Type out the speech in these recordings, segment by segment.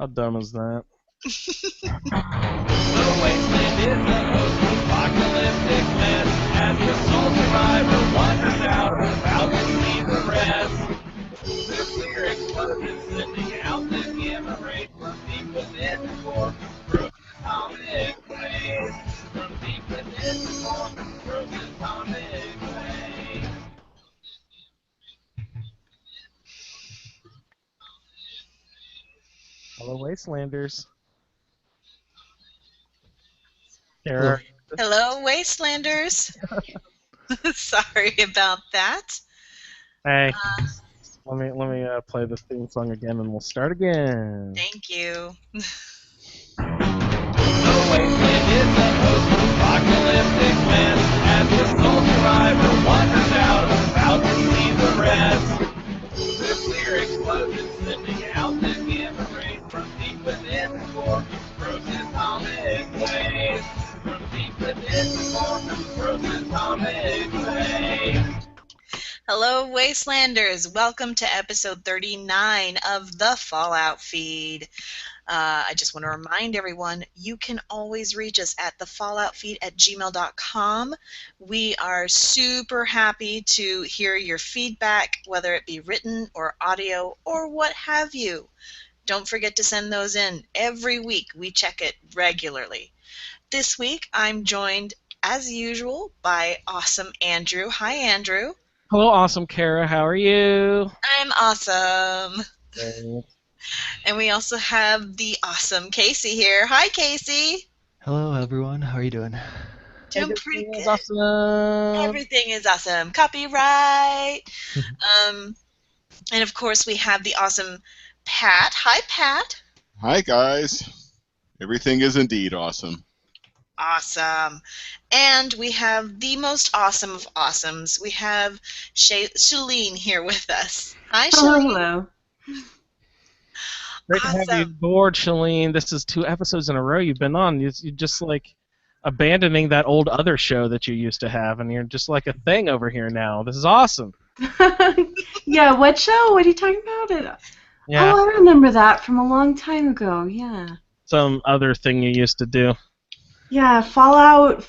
How dumb is that? The wasteland is the post-apocalyptic mess as the sole survivor wanders out about to see the rest. Nuclear explosions sending out the gamma rays from deep within the core, frozen atomic waves. From deep within the core, frozen atomic waves. Hello, Wastelanders. Hello. Kara, Hello, Wastelanders. Sorry about that. hey, let me play the theme song again, and we'll start again. Thank you. The wasteland is the post-apocalyptic mess as the sole survivor wanders out about to see the rest. Nuclear explosions sending out the gamma rays from deep within the core, frozen atomic waves. From deep within the core, frozen atomic waves. Hello, Wastelanders. Welcome to episode 39 of the Fallout Feed. I just want to remind everyone, you can always reach us at thefalloutfeed@gmail.com. We are super happy to hear your feedback, whether it be written or audio or what have you. Don't forget to send those in every week. We check it regularly. This week, I'm joined, as usual, by awesome Andrew. Hi, Andrew. Hello, awesome Kara. How are you? I'm awesome. Great. And we also have the awesome Casey here. Hi, Casey. Hello, everyone. How are you doing? Doing pretty good. Awesome. Everything is awesome. Copyright. And of course, we have the awesome Pat. Hi, Pat. Hi, guys. Everything is indeed awesome. Awesome. And we have the most awesome of awesomes. We have Shalene here with us. Hi, Shalene. Hello. Great to have you Awesome. aboard, Shalene. This is 2 episodes in a row you've been on. You're just like abandoning that old other show that you used to have, and you're just like a thing over here now. This is awesome. Yeah, what show? What are you talking about? Yeah, Oh, I remember that from a long time ago. Yeah. some other thing you used to do. Yeah, Fallout,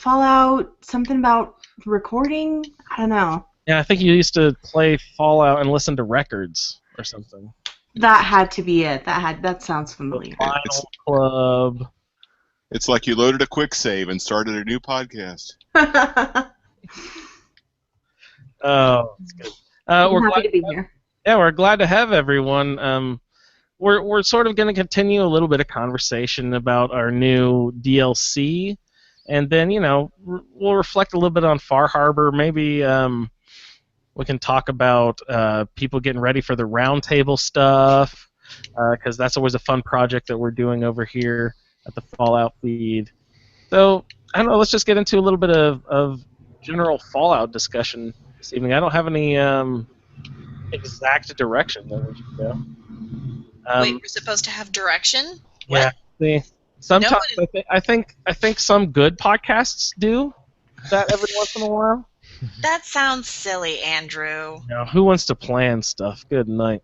something about recording? I don't know. Yeah, I think you used to play Fallout and listen to records or something. That had to be it. That sounds familiar. Vinyl Club. It's like you loaded a quick save and started a new podcast. Oh, that's good. I'm We're happy glad. to be here. Yeah, we're glad to have everyone. We're sort of going to continue a little bit of conversation about our new DLC, and then we'll reflect a little bit on Far Harbor. Maybe we can talk about people getting ready for the roundtable stuff, because that's always a fun project that we're doing over here at the Fallout Feed. So I don't know. Let's just get into a little bit of general Fallout discussion this evening. I don't have any exact direction that we should go. Wait, we're supposed to have direction? Yeah. See, sometimes No I think some good podcasts do that every once in a while. That sounds silly, Andrew. Who wants to plan stuff? Good night.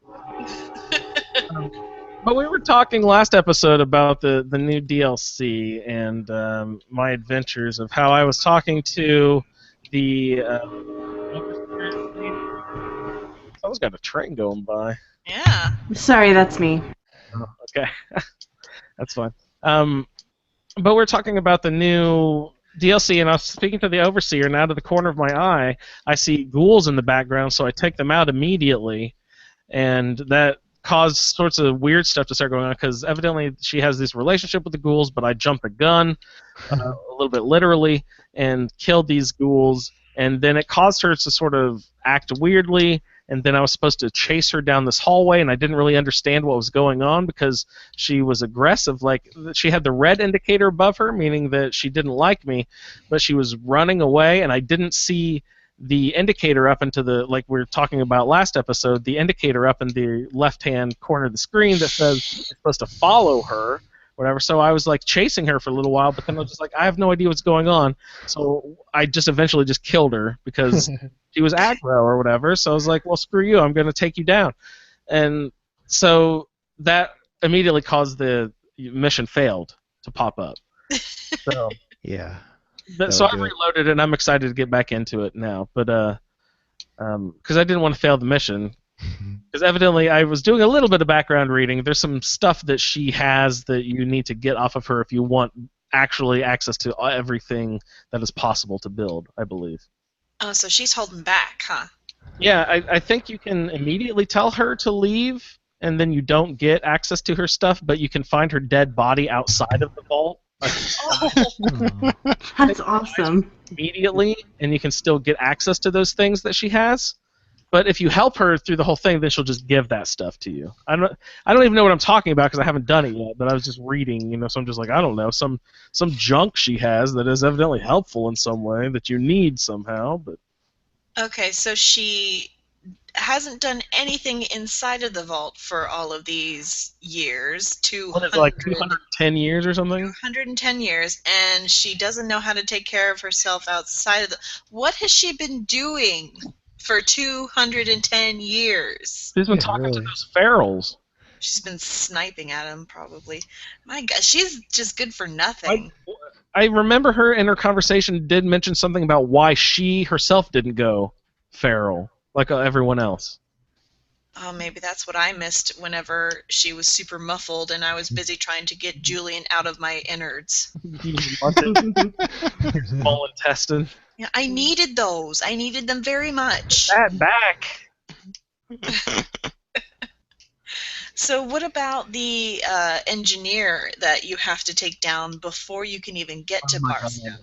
But we were talking last episode about the new DLC and my adventures of how I was talking to the. Someone's got a train going by. Yeah. Sorry, that's me. Oh, okay. That's fine. But we're talking about the new DLC, and I was speaking to the Overseer, and out of the corner of my eye, I see ghouls in the background, so I take them out immediately, and that caused sorts of weird stuff to start going on, because evidently she has this relationship with the ghouls, but I jumped the gun, a little bit literally, and killed these ghouls, and then it caused her to sort of act weirdly, and then I was supposed to chase her down this hallway, and I didn't really understand what was going on because she was aggressive. Like, she had the red indicator above her, meaning that she didn't like me, but she was running away, and I didn't see the indicator up into the, like we were talking about last episode, the indicator up in the left-hand corner of the screen that says you're supposed to follow her, whatever. So I was like chasing her for a little while, but then I was just like, I have no idea what's going on. So I just eventually just killed her because she was aggro or whatever. So I was like, well, screw you, I'm going to take you down. And so that immediately caused the mission failed to pop up. So, Yeah. so would I do it. reloaded it, and I'm excited to get back into it now. But because I didn't want to fail the mission. Because evidently I was doing a little bit of background reading. There's some stuff that she has that you need to get off of her if you want actually access to everything that is possible to build, I believe. Oh, so she's holding back, huh? Yeah, I think you can immediately tell her to leave, and then you don't get access to her stuff, but you can find her dead body outside of the vault. Oh, Oh. That's awesome. Immediately, and you can still get access to those things that she has. But if you help her through the whole thing, then she'll just give that stuff to you. I don't even know what I'm talking about because I haven't done it yet. But I was just reading, so I'm just like, I don't know, some junk she has that is evidently helpful in some way that you need somehow. But okay, so she hasn't done anything inside of the vault for all of these years. what is it, like 210 years or something? 210 years, and she doesn't know how to take care of herself outside of the. What has she been doing for 210 years? She's been Yeah, talking to really. those ferals. She's been sniping at him, probably. My God, she's just good for nothing. I remember her in her conversation did mention something about why she herself didn't go feral like everyone else. Oh, maybe that's what I missed whenever she was super muffled and I was busy trying to get Julian out of my innards. Small intestine. Yeah, I needed those. I needed them very much. That back. So what about the engineer that you have to take down before you can even get to my Barstow? God.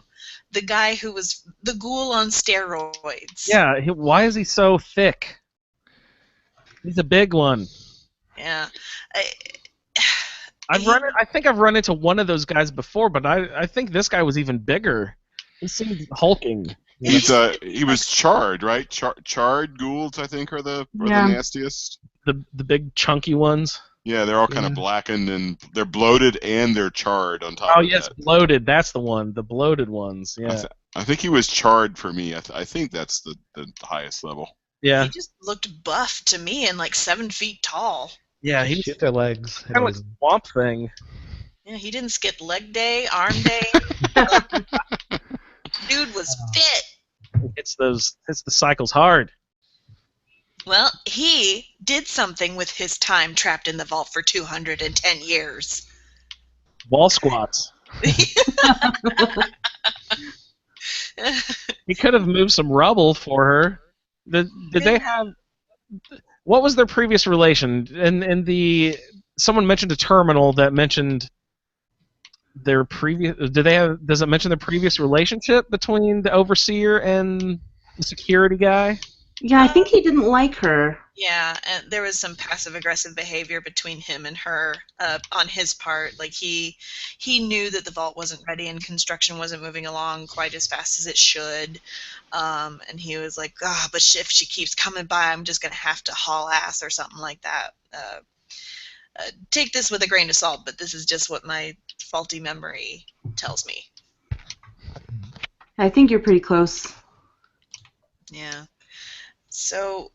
The guy who was the ghoul on steroids. Yeah, why is he so thick? He's a big one. Yeah. I think I've run into one of those guys before, but I think this guy was even bigger. He seemed hulking. He was charred, right? Charred ghouls, I think, are the nastiest. The big chunky ones. Yeah, they're all kind of blackened and they're bloated and they're charred on top. Oh of yes, that. bloated. That's the one. The bloated ones. Yeah. I think he was charred for me. I think that's the highest level. Yeah. He just looked buff to me and like 7 feet tall. Yeah. He Shoot their legs. kind of like Swamp Thing. Yeah, he didn't skip leg day, arm day. Dude was fit. Hits the cycles hard. Well, he did something with his time trapped in the vault for 210 years. Wall squats. He could have moved some rubble for her. Did they have? What was their previous relation? And someone mentioned a terminal that mentioned their previous. Does it mention the previous relationship between the overseer and the security guy? Yeah, I think he didn't like her. Yeah, and there was some passive-aggressive behavior between him and her on his part. Like he knew that the vault wasn't ready and construction wasn't moving along quite as fast as it should, and he was like, but if she keeps coming by, I'm just gonna have to haul ass or something like that. Take this with a grain of salt, but this is just what my faulty memory tells me. I think you're pretty close. Yeah. So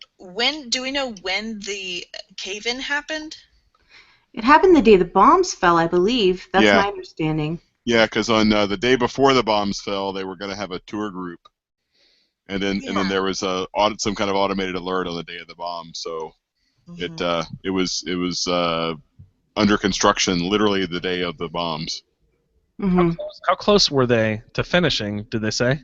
do we know when the cave-in happened? It happened the day the bombs fell, I believe. That's Yeah. my understanding. Yeah, because on the day before the bombs fell, they were going to have a tour group, and then there was some kind of automated alert on the day of the bomb. So it was under construction literally the day of the bombs. Mm-hmm. How close were they to finishing? Did they say?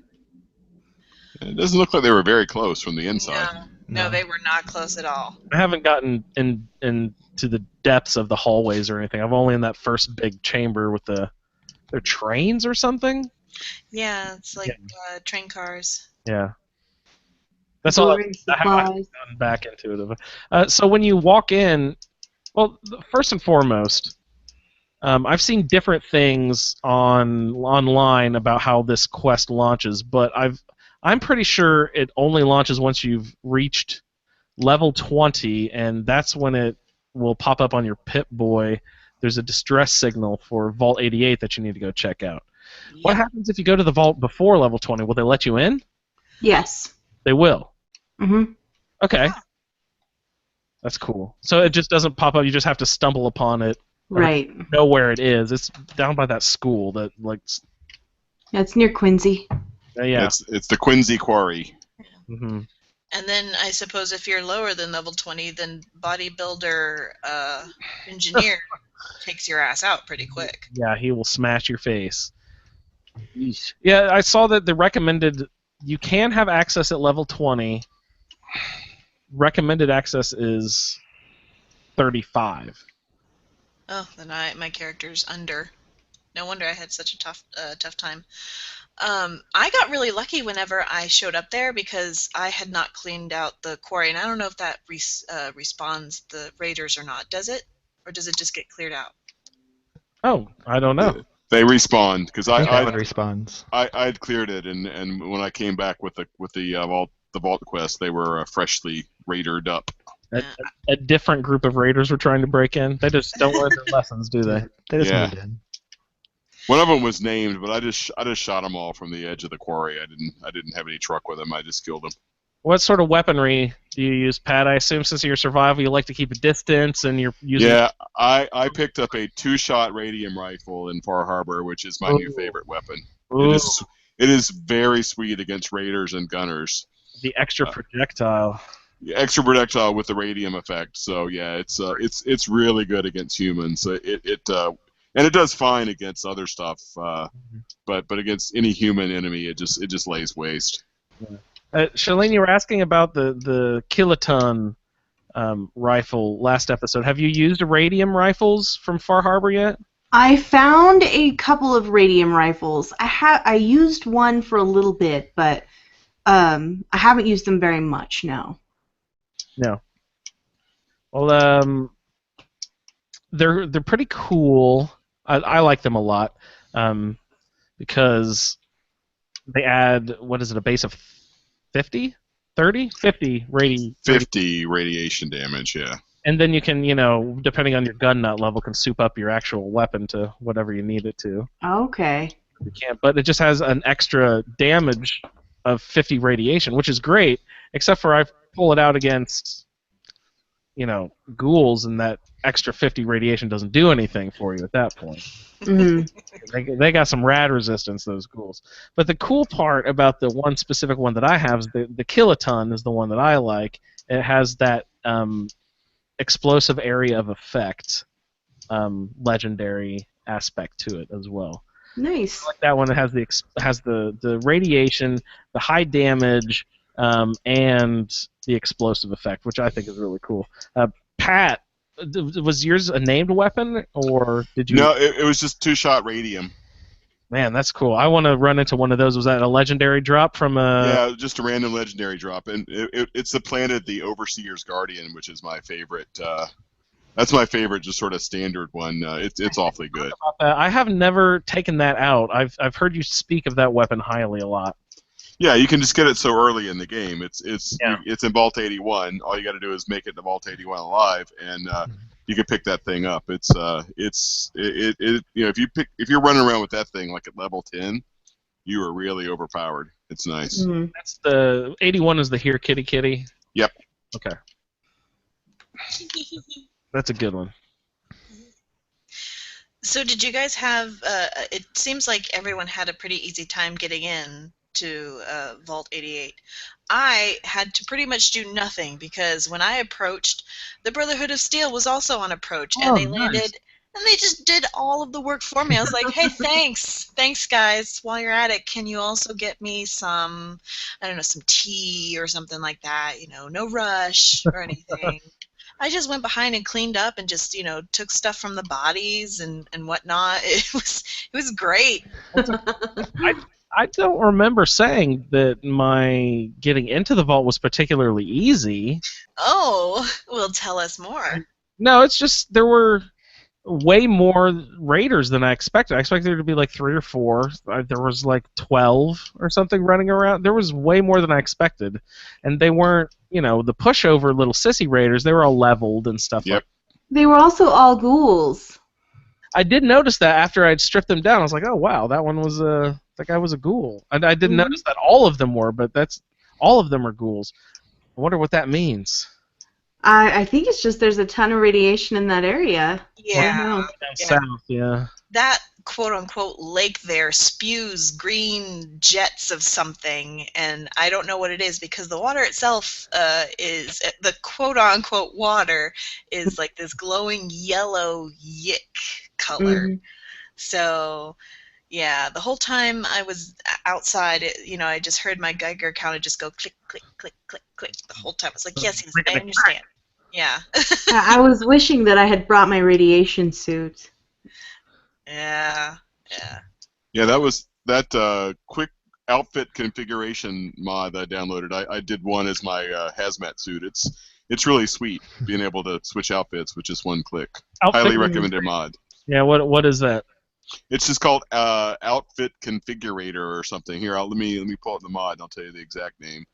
It doesn't look like they were very close from the inside. No, they were not close at all. I haven't gotten into the depths of the hallways or anything. I'm only in that first big chamber with their trains or something. Yeah, it's like train cars. Yeah. That's all I haven't gotten back into it. So when you walk in, well, first and foremost, I've seen different things online about how this quest launches, but I'm pretty sure it only launches once you've reached level 20, and that's when it will pop up on your Pip-Boy. There's a distress signal for Vault 88 that you need to go check out. Yep. What happens if you go to the vault before level 20? Will they let you in? Yes. They will? Mm-hmm. Okay. That's cool. So it just doesn't pop up. You just have to stumble upon it Right. Know where it is. It's down by that school that like. Yeah, it's near Quincy. Yeah. It's the Quincy Quarry. Mm-hmm. And then I suppose if you're lower than level 20, then bodybuilder engineer takes your ass out pretty quick. Yeah, he will smash your face. Yeesh. Yeah, I saw that the recommended. You can have access at level 20. Recommended access is 35. Oh, then my character's under. No wonder I had such a tough time. I got really lucky whenever I showed up there because I had not cleaned out the quarry, and I don't know if that respawns the raiders or not. Does it, or does it just get cleared out? Oh, I don't know. They respawn because I think that one respawns. I'd cleared it, and when I came back with the vault quest, they were freshly raidered up. A different group of raiders were trying to break in. They just don't learn their lessons, do they? They just Yeah. moved in. One of them was named, but I just shot them all from the edge of the quarry. I didn't have any truck with them. I just killed them. What sort of weaponry do you use, Pat? I assume since you're survival, you like to keep a distance, and you're using. Yeah, I picked up a 2-shot radium rifle in Far Harbor, which is my new favorite weapon. Ooh, It is very sweet against raiders and gunners. the extra projectile. Extra projectile with the radium effect. So yeah, it's really good against humans. And it does fine against other stuff, but against any human enemy, it just lays waste. Shalene, you were asking about the kiloton rifle last episode. Have you used radium rifles from Far Harbor yet? I found a couple of radium rifles. I used one for a little bit, but I haven't used them very much. No. No. Well, they're pretty cool. I like them a lot because they add, what is it, a base of 50? 30? 50 radiation damage, yeah. And then you can, depending on your gun nut level, can soup up your actual weapon to whatever you need it to. Okay. You can't, but it just has an extra damage of 50 radiation, which is great, except for I pull it out against, ghouls, and that extra 50 radiation doesn't do anything for you at that point. Mm-hmm. They got some rad resistance, those ghouls. But the cool part about the one specific one that I have is the kiloton is the one that I like. It has that explosive area of effect, legendary aspect to it as well. Nice. I like that one that has the radiation, the high damage, and the explosive effect, which I think is really cool. Pat, was yours a named weapon, or did you? No, it was just 2-shot radium. Man, that's cool. I want to run into one of those. Was that a legendary drop from a? Yeah, just a random legendary drop, and it's the planet, the Overseer's Guardian, which is my favorite. That's my favorite, just sort of standard one. It's awfully good. I have never taken that out. I've heard you speak of that weapon highly a lot. Yeah, you can just get it so early in the game. It's in Vault 81. All you got to do is make it to Vault 81 alive, and you can pick that thing up. If you're running around with that thing like at level 10, you are really overpowered. It's nice. Mm-hmm. That's the 81 is the Here Kitty Kitty. Yep. Okay. That's a good one. So did you guys have? It seems like everyone had a pretty easy time getting in to Vault 88. I had to pretty much do nothing because when I approached, the Brotherhood of Steel was also on approach, and they landed, and they just did all of the work for me. I was like, hey, thanks guys. While you're at it, can you also get me some, I don't know, some tea or something like that? No rush or anything. I just went behind and cleaned up and just, took stuff from the bodies and whatnot. It was great. I don't remember saying that my getting into the vault was particularly easy. Oh, well, tell us more. No, it's just there were way more raiders than I expected. I expected there to be like 3 or 4. There was like 12 or something running around. There was way more than I expected. And they weren't, the pushover little sissy raiders. They were all leveled and stuff like that. They were also all ghouls. I did notice that after I'd stripped them down. I was like, oh, wow, that guy was a ghoul. I didn't notice that all of them were, but all of them are ghouls. I wonder what that means. I think it's just there's a ton of radiation in that area. Yeah. I don't know. Down Yeah. south, yeah. That quote-unquote lake there spews green jets of something, and I don't know what it is because the water itself is the quote-unquote water is like this glowing yellow yick color. Mhm. So yeah, the whole time I was outside, I just heard my Geiger counter just go click, click, click, click, click the whole time. I was like, yes, I understand. Yeah. I was wishing that I had brought my radiation suit. Yeah. Yeah. Yeah, that was that quick outfit configuration mod that I downloaded. I did one as my hazmat suit. It's really sweet being able to switch outfits with just one click. Outfit Highly recommended mod. Yeah, what is that? It's just called Outfit Configurator or something. Here, let me pull up the mod and I'll tell you the exact name.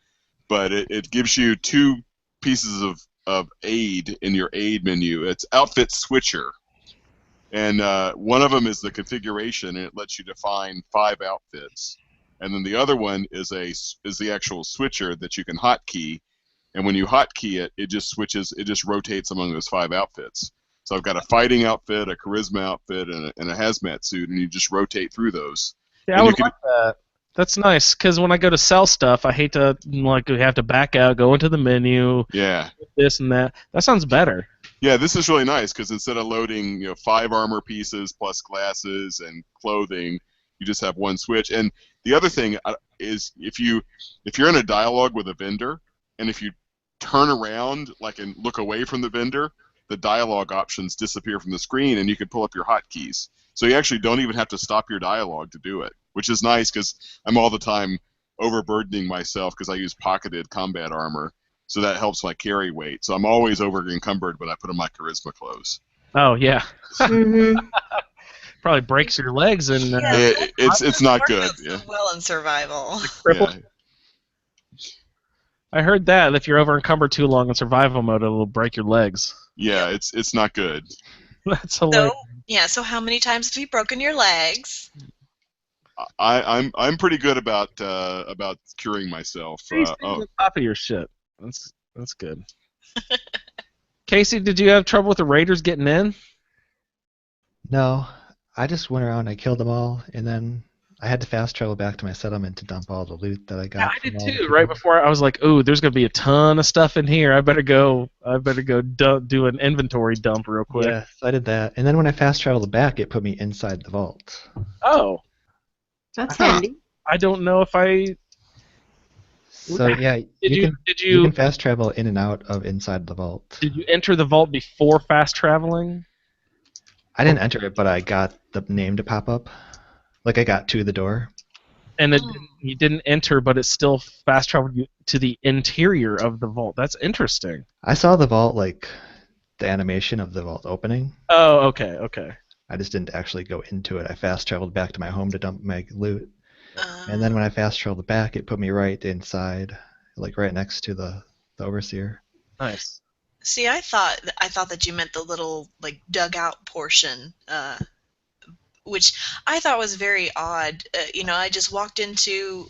But it gives you two pieces of aid in your aid menu. It's Outfit Switcher. And one of them is the configuration, and it lets you define 5 outfits. And then the other one is the actual switcher that you can hotkey. And when you hotkey it, it just rotates among those 5 outfits. So I've got a fighting outfit, a charisma outfit, and a hazmat suit, and you just rotate through those. Yeah, And I you would can, like that. That's nice, because when I go to sell stuff, I hate to have to back out, go into the menu, yeah. this and that. That sounds better. Yeah, this is really nice because instead of loading 5 armor pieces plus glasses and clothing, you just have one switch. And the other thing is if you're in a dialogue with a vendor, and if you turn around and look away from the vendor, the dialogue options disappear from the screen, and you can pull up your hotkeys. So you actually don't even have to stop your dialogue to do it, which is nice because I'm all the time overburdening myself because I use pocketed combat armor. So that helps my carry weight. So I'm always over encumbered when I put on my charisma clothes. Oh yeah, Mm-hmm. probably breaks your legs and It's not good. Yeah. Well in survival. Yeah. I heard that if you're over encumbered too long in survival mode, it'll break your legs. Yeah, it's not good. That's hilarious. So how many times have you broken your legs? I'm pretty good about curing myself. Stay on top of your shit. That's good. Casey, did you have trouble with the raiders getting in? No, I just went around, I killed them all, and then I had to fast travel back to my settlement to dump all the loot that I got. Yeah, I did from all the too. people. Right before I was like, "Ooh, there's gonna be a ton of stuff in here. I better go do an inventory dump real quick." Yes, I did that. And then when I fast traveled back, it put me inside the vault. Oh, That's handy. I don't know if I. So yeah, Did you can fast travel in and out of inside the vault. Did you enter the vault before fast traveling? I didn't enter it, but I got the name to pop up. Like I got to the door. And you didn't enter, but it still fast traveled you to the interior of the vault. That's interesting. I saw the vault, like the animation of the vault opening. Oh, okay. I just didn't actually go into it. I fast traveled back to my home to dump my loot. And then when I fast traveled back, it put me right inside, like right next to the overseer. Nice. See, I thought that you meant the little dugout portion, which I thought was very odd. I just walked into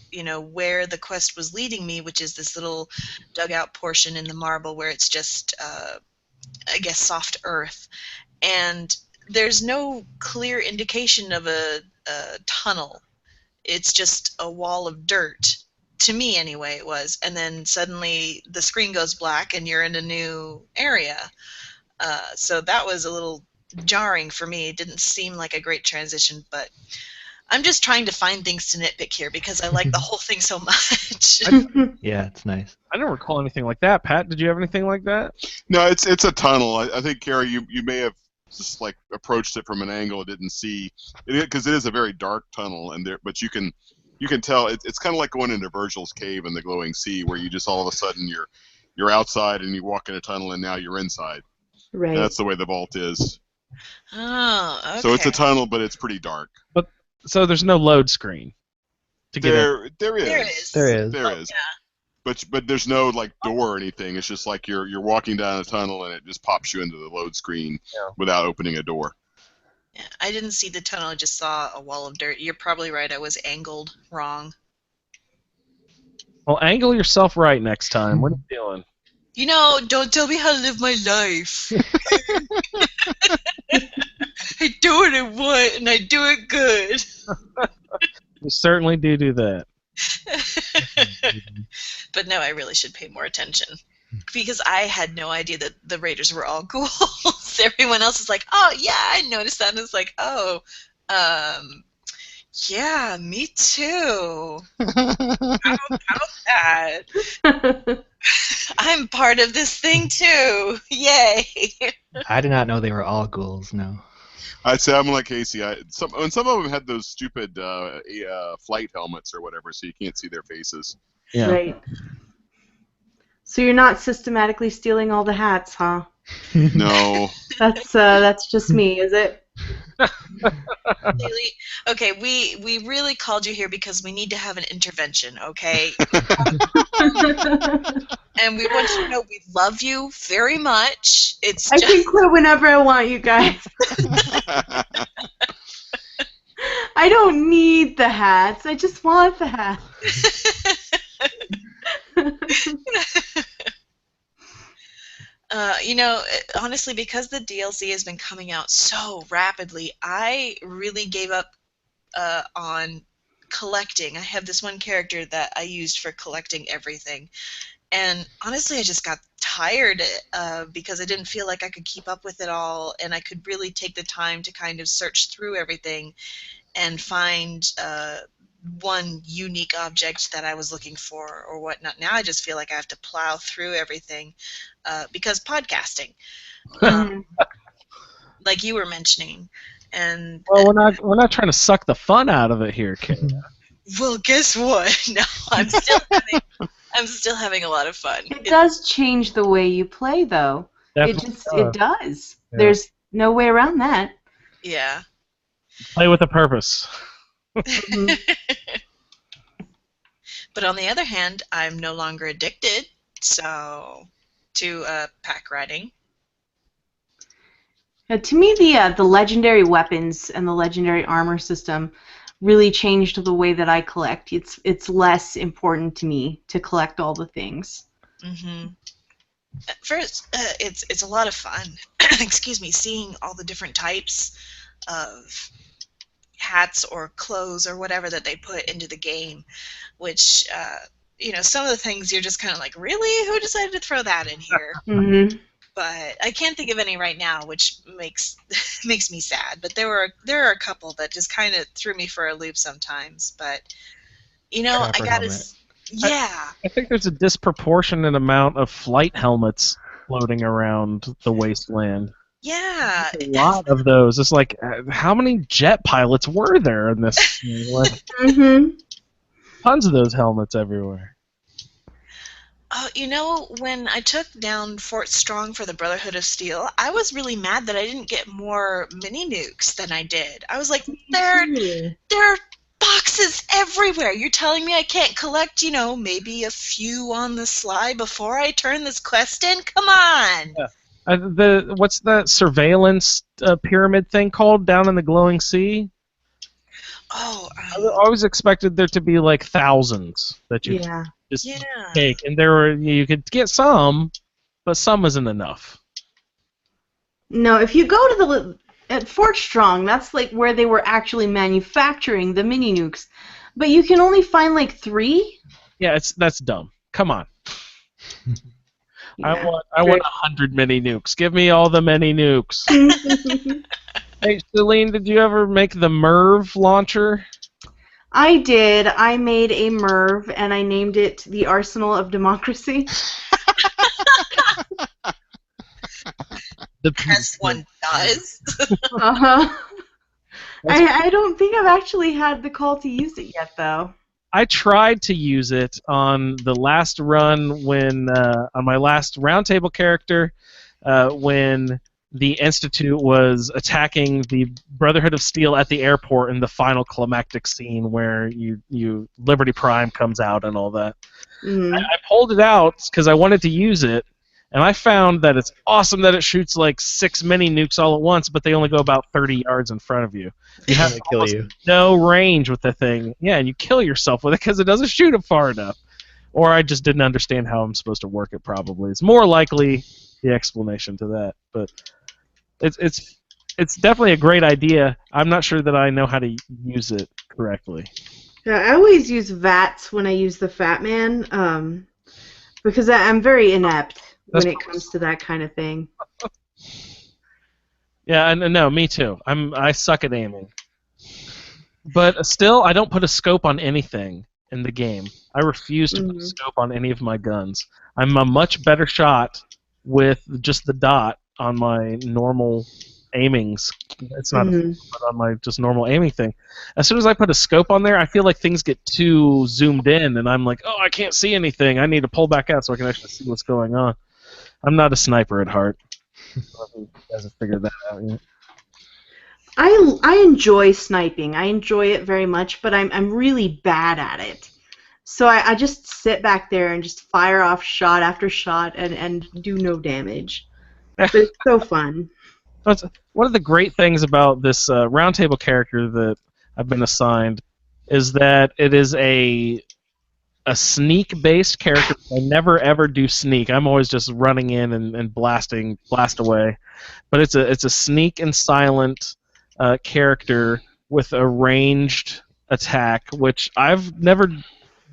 where the quest was leading me, which is this little dugout portion in the marble where it's just I guess soft earth, and there's no clear indication of a tunnel. It's just a wall of dirt. To me, anyway, it was. And then suddenly the screen goes black and you're in a new area. So that was a little jarring for me. It didn't seem like a great transition, but I'm just trying to find things to nitpick here because I like the whole thing so much. Yeah, it's nice. I don't recall anything like that. Pat, did you have anything like that? No, it's a tunnel. I think, Carrie, you may have just approached it from an angle it didn't see, because it is a very dark tunnel, but you can tell it's kind of like going into Virgil's cave in the glowing sea, where you just all of a sudden you're outside and you walk in a tunnel and now you're inside. Right. And that's the way the vault is. Oh, okay. So it's a tunnel, but it's pretty dark. So there's no load screen to get in. There is. There is. There is. But there's no door or anything. It's just like you're walking down a tunnel and it just pops you into the load screen without opening a door. Yeah, I didn't see the tunnel. I just saw a wall of dirt. You're probably right. I was angled wrong. Well, angle yourself right next time. What are you doing? You know, don't tell me how to live my life. I do what I want, and I do it good. You certainly do that. But no, I really should pay more attention. Because I had no idea that the Raiders were all ghouls. Everyone else is like, oh, yeah, I noticed that. And it's like, oh, yeah, me too. How about that? I'm part of this thing too. Yay. I did not know they were all ghouls. No. I'd say I'm like Casey. Some of them had those stupid flight helmets or whatever, so you can't see their faces. Yeah. Right. So you're not systematically stealing all the hats, huh? No. That's just me, is it? Really? Okay, we really called you here because we need to have an intervention, okay? And we want you to know we love you very much. It's I can quit whenever I want, you guys. I don't need the hats. I just want the hats. You know, honestly, because the DLC has been coming out so rapidly, I really gave up on collecting. I have this one character that I used for collecting everything. And honestly, I just got tired because I didn't feel like I could keep up with it all, and I could really take the time to kind of search through everything and find one unique object that I was looking for or whatnot. Now I just feel like I have to plow through everything because podcasting, like you were mentioning. And well, we're not trying to suck the fun out of it here, Kate. Well, guess what? No, I'm still having a lot of fun. It does change the way you play, though. It does. Yeah. There's no way around that. Yeah. Play with a purpose. But on the other hand, I'm no longer addicted, to pack riding. To me, the legendary weapons and the legendary armor system really changed the way that I collect. It's less important to me to collect all the things. Mm-hmm. First, it's a lot of fun. Excuse me, seeing all the different types of hats or clothes or whatever that they put into the game, which some of the things you're just kind of like, really? Who decided to throw that in here? Mm-hmm. But I can't think of any right now, which makes me sad. But there are a couple that just kind of threw me for a loop sometimes. But I gotta, yeah. I think there's a disproportionate amount of flight helmets floating around the wasteland. Yeah, a lot of those. It's like, how many jet pilots were there in this? Tons of those helmets everywhere. When I took down Fort Strong for the Brotherhood of Steel, I was really mad that I didn't get more mini nukes than I did. I was like, there are boxes everywhere. You're telling me I can't collect, maybe a few on the sly before I turn this quest in? Come on! Yeah. What's that surveillance pyramid thing called down in the glowing sea? Oh, I always expected there to be like thousands that you just take, and you could get some, but some isn't enough. No, if you go to at Fort Strong, that's like where they were actually manufacturing the mini nukes, but you can only find like 3. Yeah, that's dumb. Come on. I want 100 mini nukes. Give me all the mini nukes. Hey, Celine, did you ever make the MIRV launcher? I did. I made a MIRV, and I named it the Arsenal of Democracy. As one does. Uh-huh. I don't think I've actually had the call to use it yet, though. I tried to use it on the last run when, on my last roundtable character, when the Institute was attacking the Brotherhood of Steel at the airport in the final climactic scene where you Liberty Prime comes out and all that. Mm. I pulled it out because I wanted to use it, and I found that it's awesome that it shoots like 6 mini nukes all at once, but they only go about 30 yards in front of you. You have kill you. No range with the thing. Yeah, and you kill yourself with it because it doesn't shoot it far enough. or I just didn't understand how I'm supposed to work it. Probably it's more likely the explanation to that, but it's definitely a great idea. I'm not sure that I know how to use it correctly. Yeah, I always use VATS when I use the Fat Man, because I'm very inept when it comes to that kind of thing. Yeah, and no, me too. I suck at aiming. But still, I don't put a scope on anything in the game. I refuse to put a scope on any of my guns. I'm a much better shot with just the dot on my normal aimings. It's not but on my just normal aiming thing. As soon as I put a scope on there, I feel like things get too zoomed in, and I'm like, oh, I can't see anything. I need to pull back out so I can actually see what's going on. I'm not a sniper at heart. I don't know if you guys have figured that out yet. I enjoy sniping. I enjoy it very much, but I'm really bad at it. So I just sit back there and just fire off shot after shot and do no damage. But it's so fun. One of the great things about this roundtable character that I've been assigned is that it is a sneak-based character. I never ever do sneak. I'm always just running in and blast away. But it's a sneak and silent character with a ranged attack, which I've never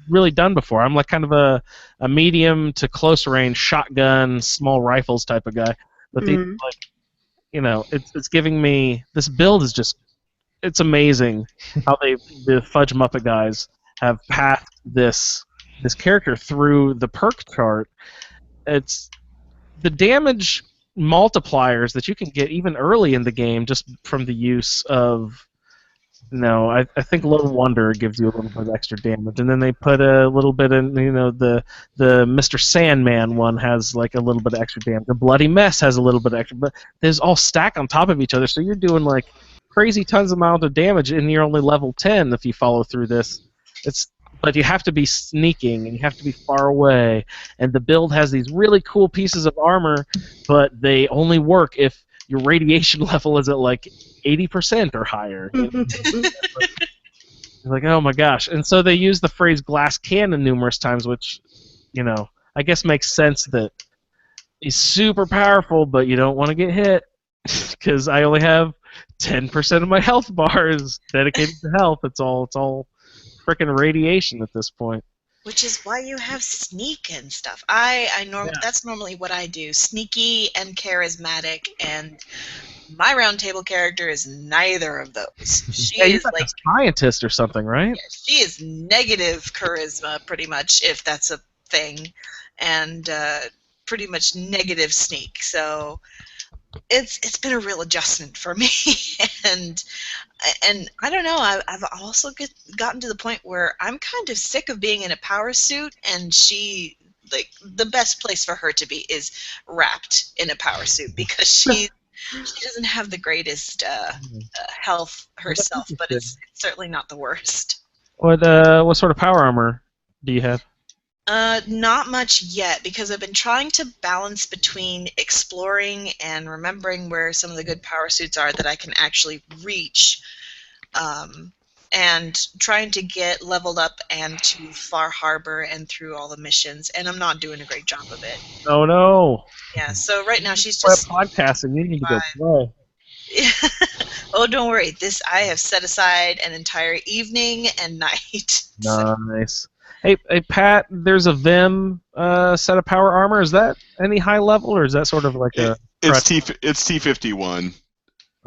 really done before. I'm like kind of a medium to close range shotgun, small rifles type of guy. But it's giving me this build is just it's amazing how the Fudge Muppet guys have pathed this character through the perk chart. It's the damage multipliers that you can get even early in the game just from the use of I think Lone Wonder gives you a little bit of extra damage, and then they put a little bit in the Mr. Sandman one has like a little bit of extra damage. The Bloody Mess has a little bit of extra, but there's all stacked on top of each other, so you're doing like crazy tons amount of damage, and you're only level 10 if you follow through this. But you have to be sneaking, and you have to be far away, and the build has these really cool pieces of armor, but they only work if your radiation level is at like 80% or higher. Like, oh my gosh. And so they use the phrase glass cannon numerous times, which, I guess makes sense that he's super powerful, but you don't want to get hit, because I only have 10% of my health bars dedicated to health. It's all freaking radiation at this point. Which is why you have sneak and stuff. That's normally what I do. Sneaky and charismatic, and my roundtable character is neither of those. She is like a scientist or something, right? Yeah, she is negative charisma, pretty much, if that's a thing, and pretty much negative sneak. So it's been a real adjustment for me, and I don't know. I've also gotten to the point where I'm kind of sick of being in a power suit, and she the best place for her to be is wrapped in a power suit, because she doesn't have the greatest health herself, but it's certainly not the worst. What sort of power armor do you have? Not much yet, because I've been trying to balance between exploring and remembering where some of the good power suits are that I can actually reach, and trying to get leveled up and to Far Harbor and through all the missions, and I'm not doing a great job of it. Oh no! Yeah, so right now she's just podcasting. You need to go play. Oh, don't worry. I have set aside an entire evening and night. Nice. Hey, Pat, there's a Vim set of power armor. Is that any high level, or is that sort of like it's T51.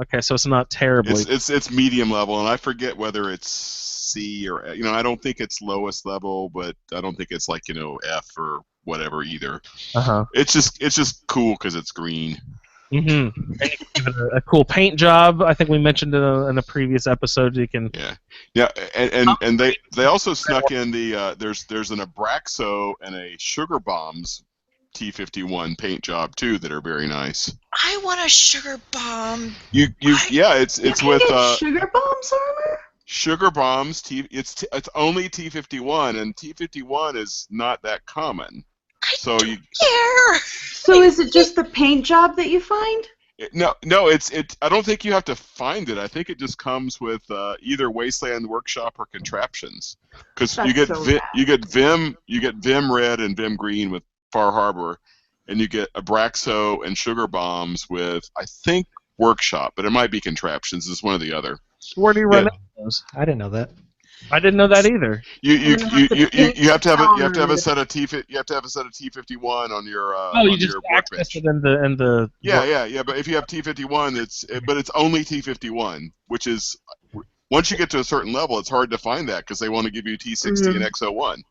Okay, so it's not terribly. It's medium level, and I forget whether it's C or I don't think it's lowest level, but I don't think it's like F or whatever either. It's just cool because it's green. Mm-hmm. And you can give it a cool paint job. I think we mentioned in a previous episode. You can. Yeah, and they also snuck in the there's an Abraxo and a Sugar Bombs T51 paint job too that are very nice. I want a Sugar Bomb. It's with Sugar Bombs armor. Sugar Bombs it's only T51, and T51 is not that common. I don't care. So is it just the paint job that you find? No, I don't think you have to find it. I think it just comes with either Wasteland Workshop or Contraptions, because you get Vim Red and Vim Green with Far Harbor, and you get Abraxo and Sugar Bombs with, I think, Workshop, but it might be Contraptions. It's one or the other. Where do you run those? I didn't know that. I didn't know that either. You have to have a set of T51 on your you just access it in the yeah. But if you have T51, it's only T51, which is, once you get to a certain level, it's hard to find that because they want to give you T60 and X01.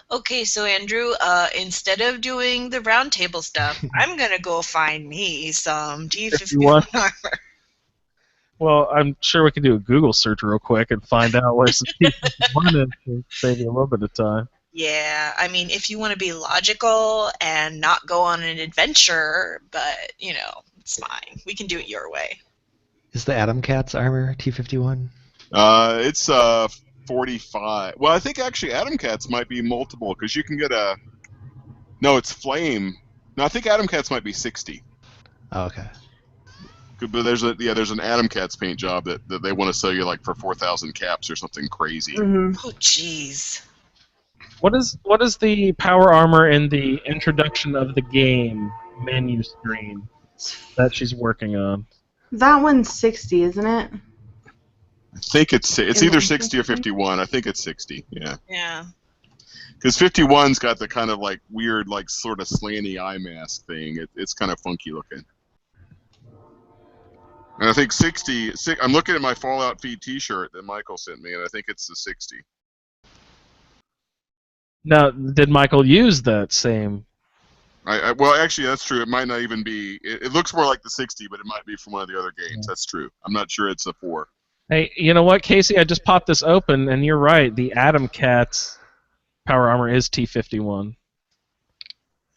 Okay, so Andrew, instead of doing the round table stuff, I'm gonna go find me some T51 armor. Well, I'm sure we can do a Google search real quick and find out where some T51 is to save you a little bit of time. Yeah, I mean, if you want to be logical and not go on an adventure, but, it's fine. We can do it your way. Is the Atom Cat's armor T51? It's 45. Well, I think actually Atom Cats might be multiple, because you can get a... No, it's Flame. No, I think Atom Cats might be 60. Oh, okay. But there's an Atom Cats paint job that they want to sell you like for 4,000 caps or something crazy. Oh, jeez. What is the power armor in the introduction of the game menu screen that she's working on? That one's 60, isn't it? I think it's either 60 or 51. I think it's 60. Yeah. Yeah. Because 51's got the kind of like weird, like sort of slanty eye mask thing. It's kind of funky looking. And I think 60. I'm looking at my Fallout Feed T-shirt that Michael sent me, and I think it's the 60. Now, did Michael use that same? Well, actually, that's true. It might not even be. It looks more like the 60, but it might be from one of the other games. That's true. I'm not sure it's a 4. Hey, you know what, Casey? I just popped this open, and you're right. The Atom Cat's power armor is T51.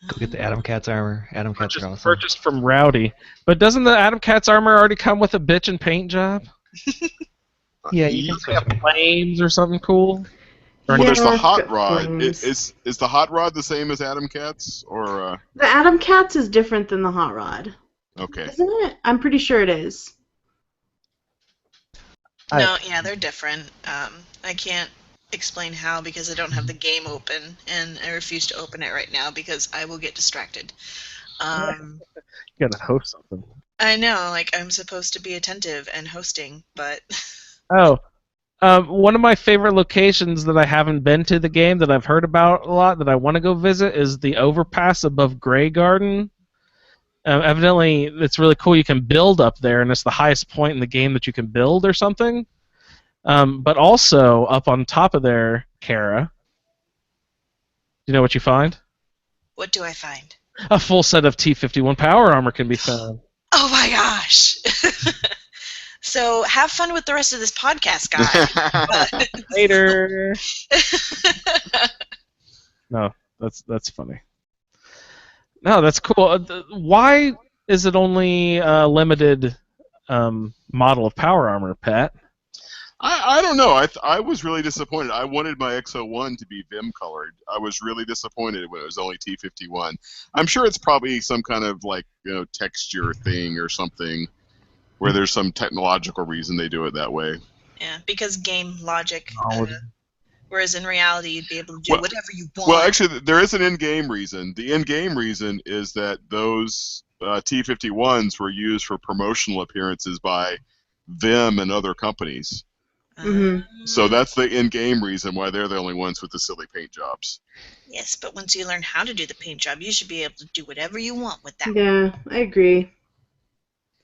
Go get the Atom Cat's armor. Atom Cat's are awesome. Purchased from Rowdy. But doesn't the Atom Cat's armor already come with a bitch and paint job? Yeah, you can have flames or something cool. Well, there's the Hot Rod. Is the Hot Rod the same as Atom Cat's, or? The Atom Cat's is different than the Hot Rod. Okay. Isn't it? I'm pretty sure it is. No, yeah, they're different. I can't explain how because I don't have the game open, and I refuse to open it right now because I will get distracted. You gotta host something. I know, like I'm supposed to be attentive and hosting, but. One of my favorite locations that I haven't been to the game that I've heard about a lot that I want to go visit is the overpass above Grey Garden. Evidently, it's really cool. You can build up there, and it's the highest point in the game that you can build or something. But also, up on top of there, Kara, do you know what you find? What do I find? A full set of T51 power armor can be found. Oh my gosh! So have fun with the rest of this podcast, guys. Later. No, that's funny. No, that's cool. Why is it only a limited model of power armor, Pat? I don't know. I was really disappointed. I wanted my X01 to be Vim colored. I was really disappointed when it was only T51. I'm sure it's probably some kind of like texture thing or something, where there's some technological reason they do it that way. Yeah, because game logic. Whereas in reality, you'd be able to do whatever you want. Well, actually, there is an in-game reason. The in-game reason is that those T51s were used for promotional appearances by Vim and other companies. Mm-hmm. So that's the in-game reason why they're the only ones with the silly paint jobs. Yes, but once you learn how to do the paint job, you should be able to do whatever you want with that. Yeah, I agree.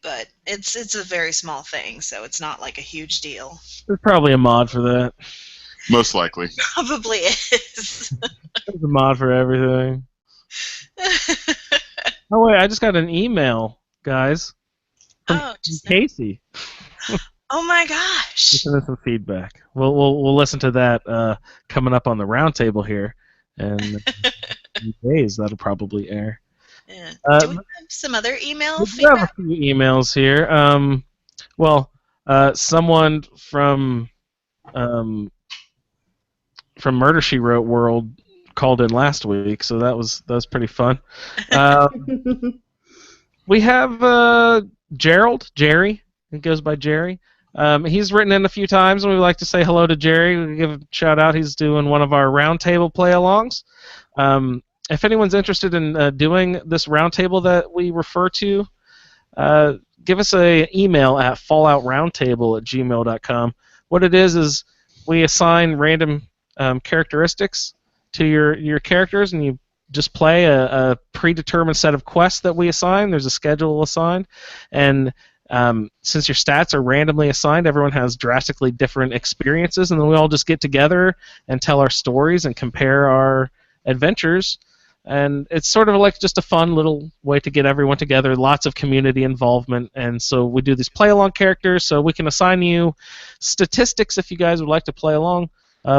But it's a very small thing, so it's not like a huge deal. There's probably a mod for that. Most likely. Probably is. There's a mod for everything. Oh wait, I just got an email, guys, from Casey. Oh my gosh! Listen to some feedback. We'll listen to that coming up on the roundtable here, and in a few days that'll probably air. Yeah. Do we have some other email feedback? We have a few emails here. Someone from Murder She Wrote World called in last week, so that was pretty fun. We have Jerry, he goes by Jerry. He's written in a few times, and we'd like to say hello to Jerry. We give a shout out. He's doing one of our roundtable play-alongs. If anyone's interested in doing this roundtable that we refer to, give us an email at falloutroundtable@gmail.com. What it is we assign random characteristics to your characters, and you just play a predetermined set of quests that we assign. There's a schedule assigned, and since your stats are randomly assigned, everyone has drastically different experiences, and then we all just get together and tell our stories and compare our adventures. And it's sort of like just a fun little way to get everyone together, lots of community involvement. And so we do these play-along characters, so we can assign you statistics if you guys would like to play along.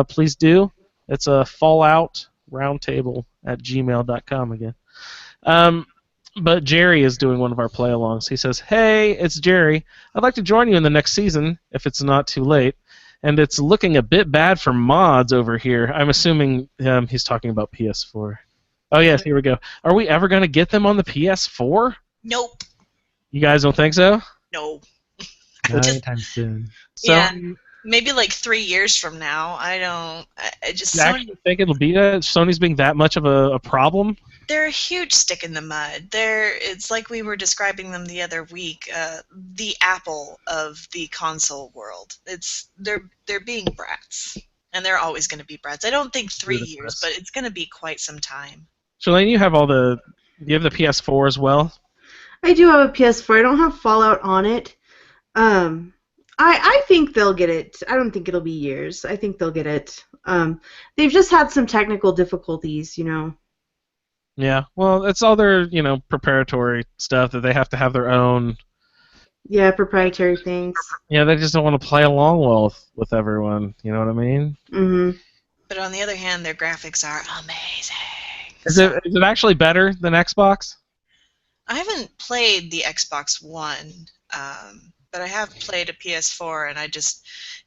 Please do. It's a falloutroundtable@gmail.com again. But Jerry is doing one of our play-alongs. He says, "Hey, it's Jerry. I'd like to join you in the next season, if it's not too late. And it's looking a bit bad for mods over here." I'm assuming he's talking about PS4. Oh, yes, here we go. Are we ever going to get them on the PS4? Nope. You guys don't think so? No. Not anytime soon. So, yeah, maybe like 3 years from now. I just... You actually think it'll be that? Sony's being that much of a problem? They're a huge stick in the mud. It's like we were describing them the other week, the Apple of the console world. They're being brats, and they're always going to be brats. I don't think 3 years, but it's going to be quite some time. Shalane, you have the PS4 as well? I do have a PS4. I don't have Fallout on it. I think they'll get it. I don't think it'll be years. I think they'll get it. They've just had some technical difficulties, Yeah, well, it's all their, preparatory stuff that they have to have their own... Yeah, proprietary things. Yeah, they just don't want to play along well with everyone, you know what I mean? Mm-hmm. But on the other hand, their graphics are amazing. Is it actually better than Xbox? I haven't played the Xbox One, but I have played a PS4, and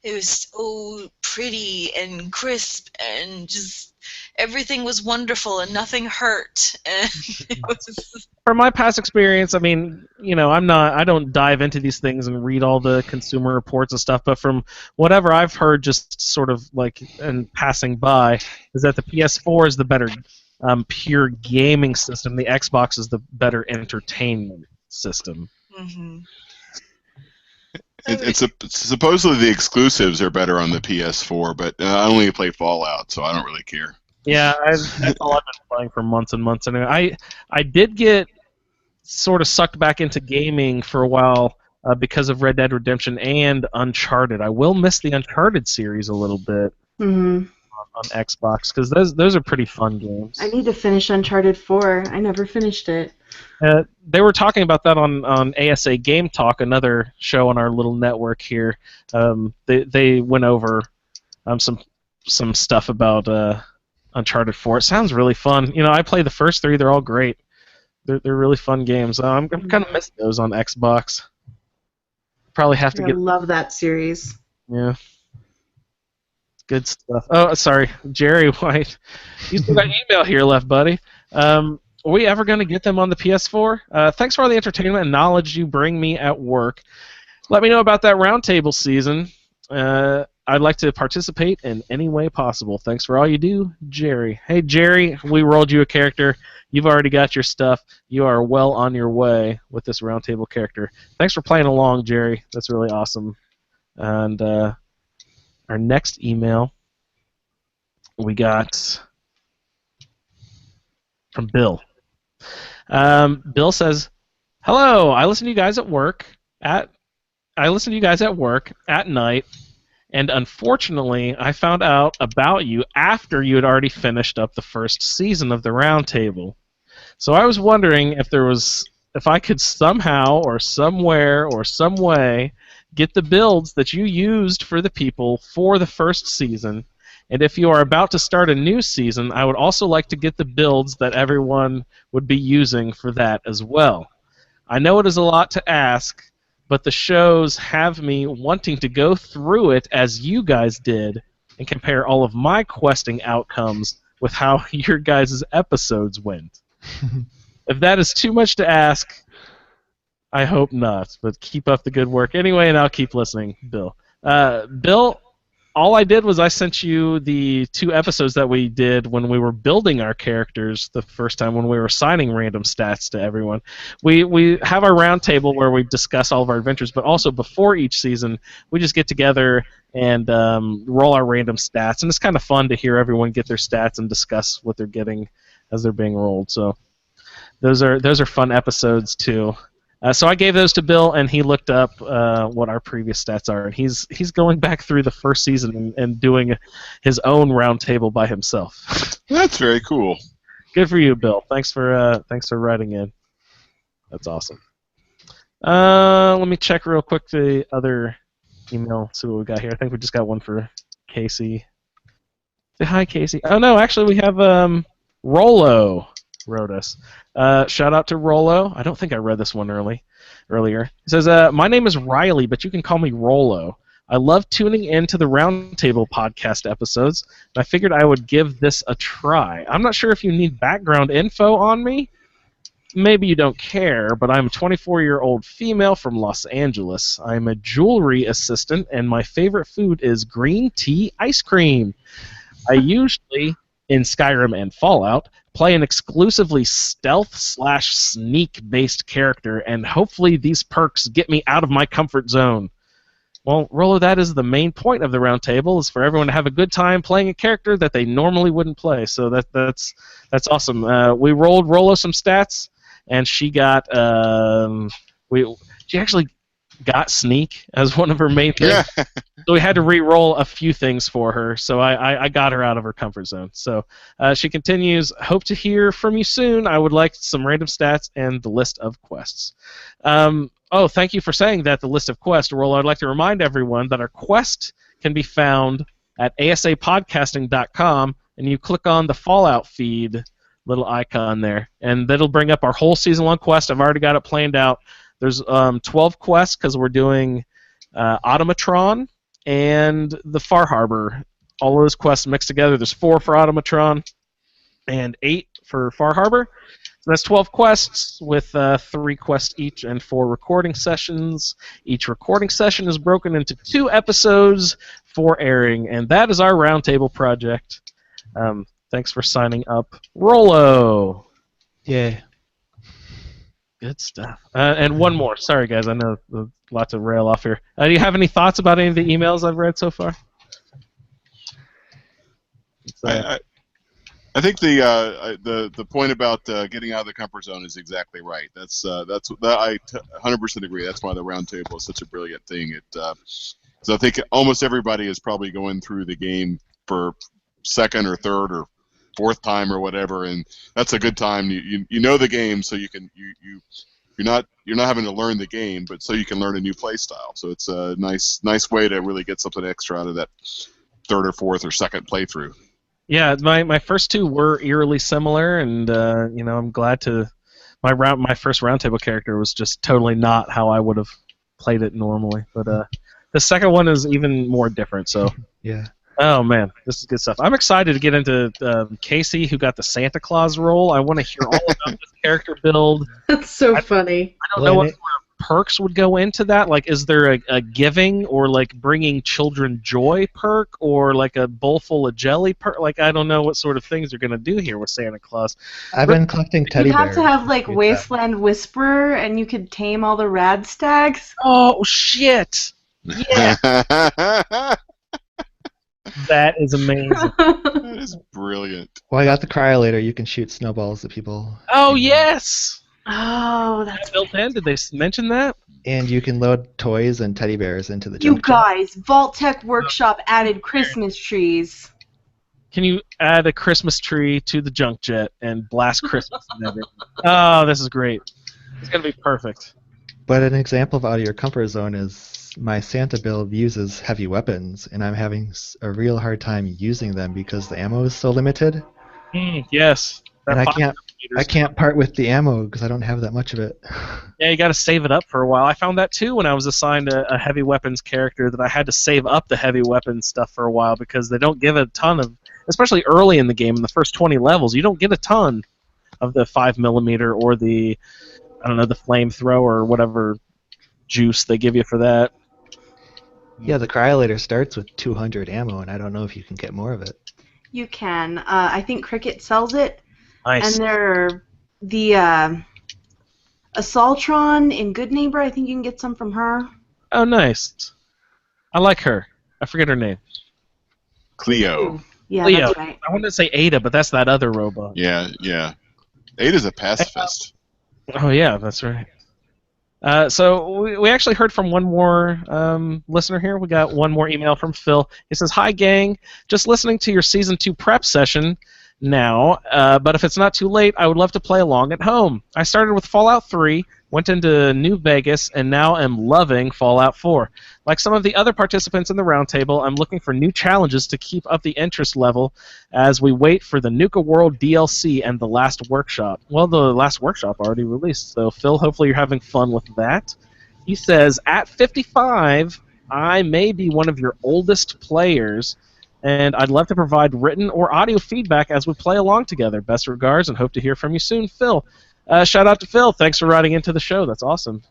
it was so pretty and crisp, and just everything was wonderful, and nothing hurt. And it was... From my past experience, I mean, I don't dive into these things and read all the consumer reports and stuff, but from whatever I've heard, just sort of like and passing by, is that the PS4 is the better pure gaming system. The Xbox is the better entertainment system. Mm-hmm. Supposedly the exclusives are better on the PS4, but I only play Fallout, so I don't really care. Yeah, that's all I've been playing for months and months. Anyway, I did get sort of sucked back into gaming for a while because of Red Dead Redemption and Uncharted. I will miss the Uncharted series a little bit. Mm-hmm. On Xbox, because those are pretty fun games. I need to finish Uncharted 4. I never finished it. They were talking about that on ASA Game Talk, another show on our little network here. They went over some stuff about Uncharted 4. It sounds really fun. I played the first 3. They're all great. They're really fun games. I'm kind of missing those on Xbox. Probably have to I love that series. Yeah. Good stuff. Oh, sorry, Jerry White. You still got email here left, buddy. Are we ever going to get them on the PS4? Thanks for all the entertainment and knowledge you bring me at work. Let me know about that roundtable season. I'd like to participate in any way possible. Thanks for all you do, Jerry. Hey, Jerry, we rolled you a character. You've already got your stuff. You are well on your way with this roundtable character. Thanks for playing along, Jerry. That's really awesome. And our next email we got from Bill. Bill says, "Hello, I listen to you guys at work at night, and unfortunately, I found out about you after you had already finished up the first season of the Roundtable. So I was wondering if I could somehow or somewhere or some way get the builds that you used for the people for the first season, and if you are about to start a new season, I would also like to get the builds that everyone would be using for that as well. I know it is a lot to ask, but the shows have me wanting to go through it as you guys did and compare all of my questing outcomes with how your guys' episodes went. If that is too much to ask, I hope not, but keep up the good work anyway, and I'll keep listening, Bill. Bill, all I did was I sent you the 2 episodes that we did when we were building our characters the first time when we were assigning random stats to everyone. We have our round table where we discuss all of our adventures, but also before each season, we just get together and roll our random stats, and it's kind of fun to hear everyone get their stats and discuss what they're getting as they're being rolled. So those are fun episodes too. So I gave those to Bill, and he looked up what our previous stats are, and he's going back through the first season and doing his own roundtable by himself. That's very cool. Good for you, Bill. Thanks for writing in. That's awesome. Let me check real quick the other email. See what we got here. I think we just got one for Casey. Say hi, Casey. Oh no, actually we have Rollo wrote us. Shout out to Rollo. I don't think I read this one earlier. It says, my name is Riley, but you can call me Rollo. I love tuning into the Roundtable podcast episodes, and I figured I would give this a try. I'm not sure if you need background info on me. Maybe you don't care, but I'm a 24-year-old female from Los Angeles. I'm a jewelry assistant, and my favorite food is green tea ice cream. I usually, in Skyrim and Fallout, play an exclusively stealth/sneak-based character, and hopefully these perks get me out of my comfort zone. Well, Rollo, that is the main point of the round table, is for everyone to have a good time playing a character that they normally wouldn't play. So that's awesome. We rolled Rollo some stats, and she got she actually got sneak as one of her main things. Yeah. So we had to re-roll a few things for her, so I got her out of her comfort zone. So she continues, hope to hear from you soon. I would like some random stats and the list of quests. Thank you for saying that, the list of quests. Rollo, I'd like to remind everyone that our quest can be found at asapodcasting.com, and you click on the Fallout feed little icon there, and that'll bring up our whole Season 1 quest. I've already got it planned out. There's 12 quests because we're doing Automatron and the Far Harbor. All of those quests mixed together. There's 4 for Automatron and 8 for Far Harbor. So that's 12 quests with 3 quests each and 4 recording sessions. Each recording session is broken into 2 episodes for airing, and that is our roundtable project. Thanks for signing up, Rollo. Yeah. Good stuff. And one more. Sorry, guys. I know lots of rail off here. Do you have any thoughts about any of the emails I've read so far? I think the point about getting out of the comfort zone is exactly right. I 100% agree. That's why the roundtable is such a brilliant thing. So I think almost everybody is probably going through the game for second or third or fourth time or whatever, and that's a good time. You know the game, so you're not having to learn the game, but so you can learn a new play style. So it's a nice way to really get something extra out of that third or fourth or second playthrough. Yeah, my first 2 were eerily similar, and I'm glad to. My first roundtable character was just totally not how I would have played it normally, but the second one is even more different. So Yeah. Oh man, this is good stuff. I'm excited to get into Casey, who got the Santa Claus role. I want to hear all about this character build. That's so funny. I don't know what sort of perks would go into that. Like, is there a giving or like bringing children joy perk, or like a bowl full of jelly perk? Like, I don't know what sort of things they're gonna do here with Santa Claus. I've been collecting teddy You bears. have to have like Wasteland Whisperer, and you could tame all the rad stags. Oh shit! Yeah. That is amazing. That is brilliant. Well, I got the cryolator. You can shoot snowballs at people. Oh yes. Oh, that's built in. Did they mention that? And you can load toys and teddy bears into the You junk jar. guys, Vault Tech Workshop added Christmas trees. Can you add a Christmas tree to the junk jet and blast Christmas and everything? Oh, this is great. It's gonna be perfect. But an example of out of your comfort zone is my Santa build uses heavy weapons, and I'm having a real hard time using them because the ammo is so limited. Yes. And I can't part with the ammo because I don't have that much of it. Yeah, you got to save it up for a while. I found that too when I was assigned a heavy weapons character, that I had to save up the heavy weapons stuff for a while because they don't give a ton of, especially early in the game, in the first 20 levels, you don't get a ton of the 5mm or the I don't know, the flamethrower or whatever juice they give you for that. Yeah, the cryolator starts with 200 ammo, and I don't know if you can get more of it. You can. I think Cricket sells it, Nice. and the Assaultron in Good Neighbor. I think you can get some from her. Oh, nice. I like her. I forget her name. Cleo. Yeah, Leo. that's right. I wanted to say Ada, but that's that other robot. Yeah. Ada's a pacifist. Oh, yeah, that's right. So we actually heard from one more listener here. We got one more email from Phil. He says, "Hi, gang. Just listening to your Season 2 prep session now, but if it's not too late, I would love to play along at home. I started with Fallout 3, went into New Vegas, and now am loving Fallout 4. Like some of the other participants in the roundtable, I'm looking for new challenges to keep up the interest level as we wait for the Nuka World DLC and the Last Workshop." Well, the Last Workshop already released, so Phil, hopefully you're having fun with that. He says, "At 55, I may be one of your oldest players, and I'd love to provide written or audio feedback as we play along together. Best regards, and hope to hear from you soon, Phil." Shout out to Phil. Thanks for writing into the show. That's awesome.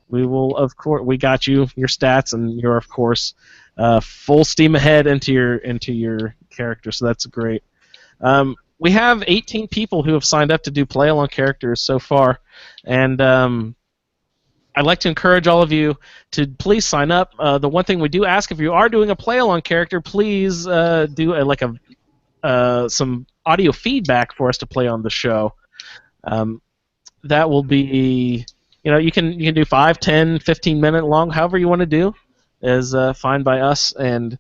We will, of course, we got you your stats, and you're, of course, full steam ahead into your character. So that's great. We have 18 people who have signed up to do play along characters so far, and I'd like to encourage all of you to please sign up. The one thing we do ask, if you are doing a play-along character, please do some audio feedback for us to play on the show. That will be, you can do 5, 10, 15-minute long, however you want to do, is fine by us. And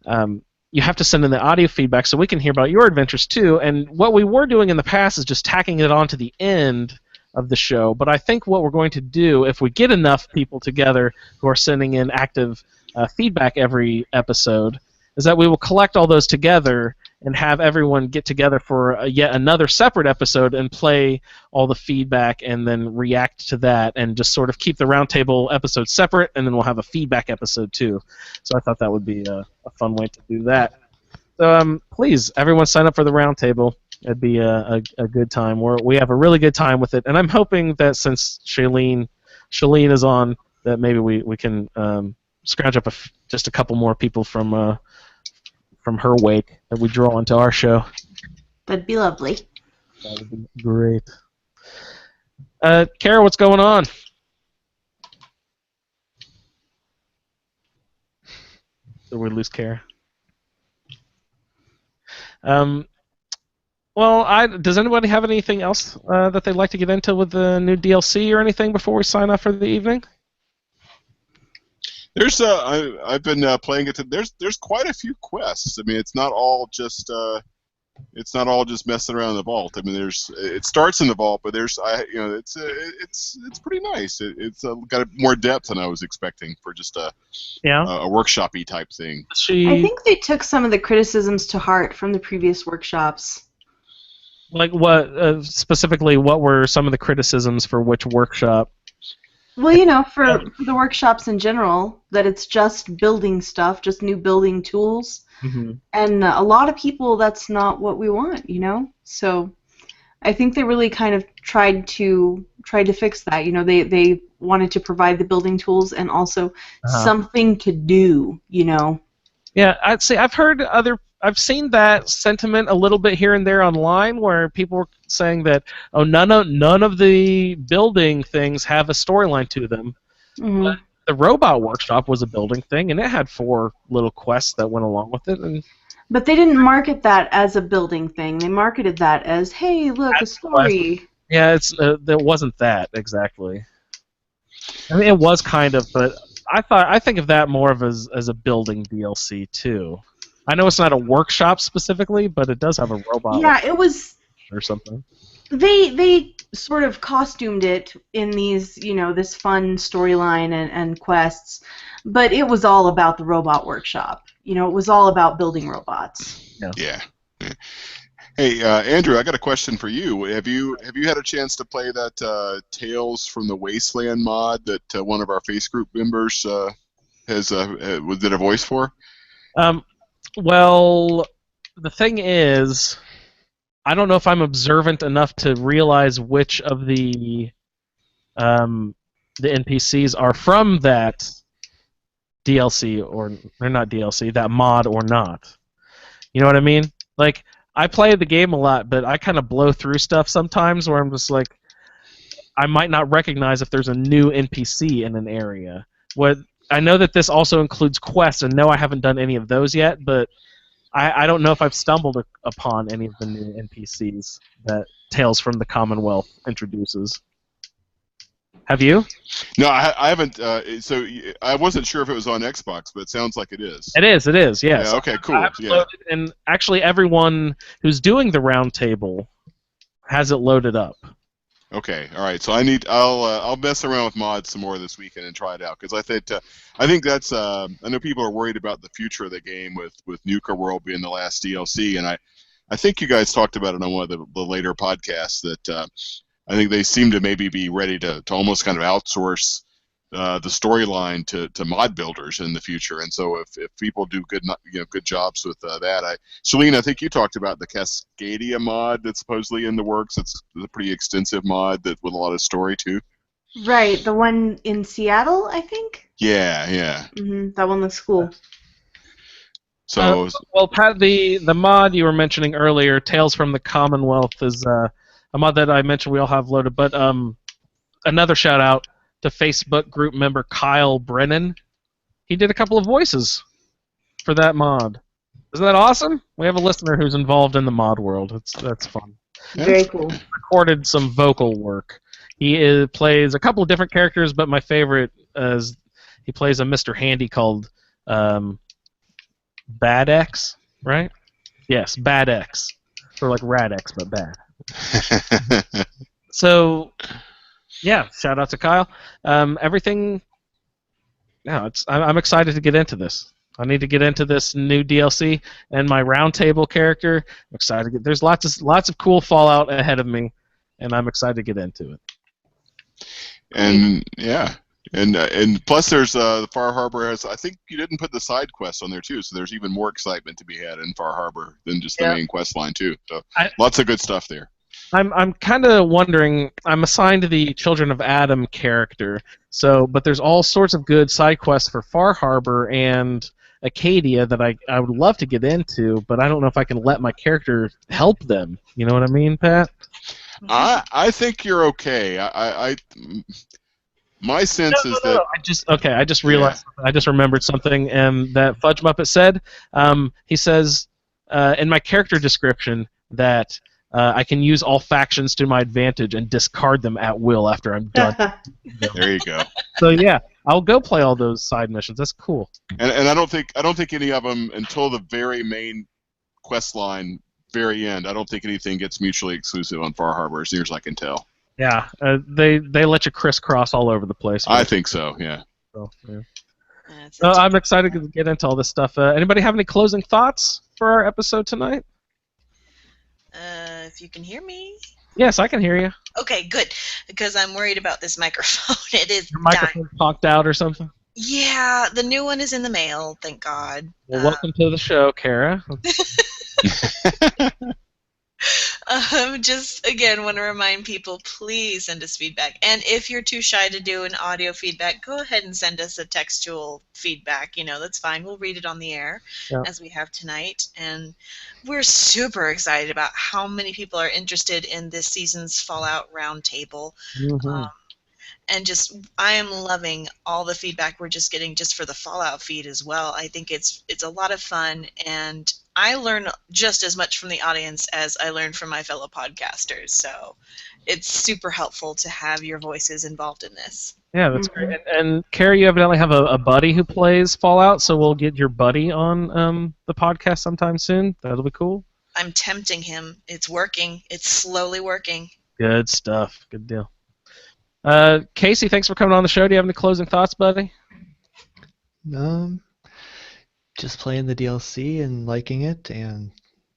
you have to send in the audio feedback so we can hear about your adventures too. And what we were doing in the past is just tacking it on to the end of the show, but I think what we're going to do, if we get enough people together who are sending in active feedback every episode, is that we will collect all those together and have everyone get together for yet another separate episode and play all the feedback and then react to that and just sort of keep the roundtable episode separate, and then we'll have a feedback episode too. So I thought that would be a fun way to do that. So please, everyone sign up for the roundtable. It'd be a good time. We have a really good time with it, and I'm hoping that since Shailene is on, that maybe we can scrounge up just a couple more people from her wake that we draw into our show. That'd be lovely. That would be great. Kara, what's going on? Did we lose Kara? Well, does anybody have anything else that they'd like to get into with the new DLC or anything before we sign off for the evening? There's I've been playing it. There's quite a few quests. I mean, it's not all just messing around in the vault. I mean, it starts in the vault, but it's pretty nice. It's got more depth than I was expecting for just a workshop-y type thing. I think they took some of the criticisms to heart from the previous workshops. Like what specifically? What were some of the criticisms for which workshop? Well, for the workshops in general, that it's just building stuff, just new building tools, and a lot of people, that's not what we want, So I think they really kind of tried to fix that. They wanted to provide the building tools and also something to do. Yeah, I'd say I've seen that sentiment a little bit here and there online, where people were saying that none of the building things have a storyline to them. But the robot workshop was a building thing, and it had 4 little quests that went along with it. But they didn't market that as a building thing. They marketed that as, hey, look, a story. Yeah, it wasn't that exactly. I mean, it was kind of, but I think of that more of as a building DLC too. I know it's not a workshop specifically, but it does have a robot. Yeah, it was. Or something. They sort of costumed it in these, this fun storyline and quests, but it was all about the robot workshop. It was all about building robots. Yeah. Hey, Andrew, I got a question for you. Have you had a chance to play that Tales from the Wasteland mod that one of our Face Group members did a voice for? Well, the thing is, I don't know if I'm observant enough to realize which of the NPCs are from that DLC or not DLC, that mod or not. You know what I mean? Like, I play the game a lot, but I kind of blow through stuff sometimes where I'm just like, I might not recognize if there's a new NPC in an area. What I know that this also includes quests, and no, I haven't done any of those yet, but I don't know if I've stumbled upon any of the new NPCs that Tales from the Commonwealth introduces. Have you? No, I haven't. So I wasn't sure if it was on Xbox, but it sounds like it is. It is. Yes. Yeah. Okay. Cool. Yeah. And actually, everyone who's doing the roundtable has it loaded up. Okay. All right. So I'll mess around with mods some more this weekend and try it out because I think that's I know people are worried about the future of the game with Nuka World being the last DLC, and I think you guys talked about it on one of the later podcasts that. I think they seem to maybe be ready to almost kind of outsource the storyline to mod builders in the future. And so if people do good jobs with that, Shalene, I think you talked about the Cascadia mod that's supposedly in the works. It's a pretty extensive mod with a lot of story too. Right, the one in Seattle, I think. Yeah. That one looks cool. So well, Pat, the mod you were mentioning earlier, Tales from the Commonwealth, is a mod that I mentioned we all have loaded, but another shout out to Facebook group member Kyle Brennan. He did a couple of voices for that mod. Isn't that awesome? We have a listener who's involved in the mod world. That's fun. Very cool. Recorded some vocal work. He plays a couple of different characters, but my favorite is he plays a Mr. Handy called Bad X, right? Yes, Bad X. Sort of like Rad X, but bad. So, yeah, shout out to Kyle. Everything. Yeah, I'm excited to get into this. I need to get into this new DLC and my roundtable character. I'm excited to get. There's lots of cool Fallout ahead of me, and I'm excited to get into it. And yeah, and plus there's the Far Harbor has. I think you didn't put the side quests on there too, so there's even more excitement to be had in Far Harbor than just the main quest line too. So lots of good stuff there. I'm kind of wondering. I'm assigned the Children of Adam character, but there's all sorts of good side quests for Far Harbor and Acadia that I would love to get into, but I don't know if I can let my character help them. You know what I mean, Pat? I think you're okay. My sense is that I just realized. I just remembered something, and that Fudge Muppet said. He says in my character description that. I can use all factions to my advantage and discard them at will after I'm done. There you go. So yeah, I'll go play all those side missions. That's cool. And I don't think any of them until the very main quest line, very end. I don't think anything gets mutually exclusive on Far Harbor, as near as I can tell. Yeah, they let you crisscross all over the place. I think so. Yeah. So, yeah. I'm excited to get into all this stuff. Anybody have any closing thoughts for our episode tonight? If you can hear me. Yes, I can hear you. Okay, good. Because I'm worried about this microphone. It is Your microphone popped out or something? Yeah, the new one is in the mail, thank God. Well, welcome to the show, Kara. Just, again, want to remind people, please send us feedback. And if you're too shy to do an audio feedback, go ahead and send us a textual feedback. That's fine. We'll read it on the air, as we have tonight. And we're super excited about how many people are interested in this season's Fallout Roundtable. Mm-hmm. And I am loving all the feedback we're just getting just for the Fallout feed as well. I think it's a lot of fun, and I learn just as much from the audience as I learn from my fellow podcasters. So it's super helpful to have your voices involved in this. Yeah, that's great. And Carrie, you evidently have a buddy who plays Fallout, so we'll get your buddy on the podcast sometime soon. That'll be cool. I'm tempting him. It's working. It's slowly working. Good stuff. Good deal. Casey, thanks for coming on the show. Do you have any closing thoughts, buddy? Just playing the DLC and liking it, and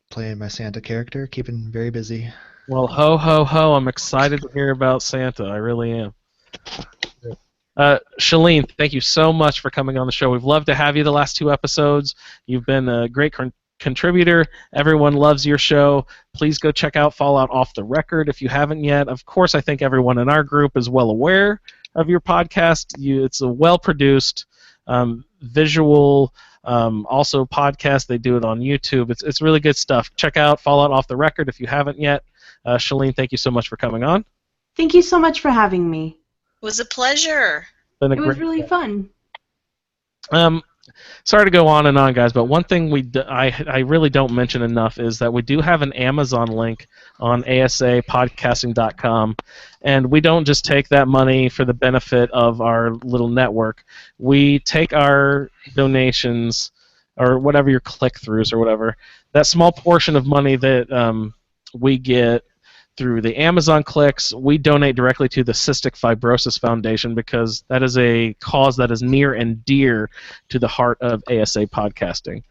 playing my Santa character, keeping very busy. Well, ho, ho, ho. I'm excited to hear about Santa. I really am. Shalene, thank you so much for coming on the show. We've loved to have you the last 2 episodes. You've been a great contributor. Everyone loves your show. Please go check out Fallout Off the Record if you haven't yet. Of course, I think everyone in our group is well aware of your podcast. It's a well-produced, visual, also podcast. They do it on YouTube. It's really good stuff. Check out Fallout Off the Record if you haven't yet. Shalene, thank you so much for coming on. Thank you so much for having me. It was a pleasure. It was really fun. Sorry to go on and on, guys, but one thing I really don't mention enough is that we do have an Amazon link on asapodcasting.com, and we don't just take that money for the benefit of our little network. We take our donations, or whatever your click-throughs or whatever, that small portion of money that we get through the Amazon clicks, we donate directly to the Cystic Fibrosis Foundation, because that is a cause that is near and dear to the heart of ASA podcasting.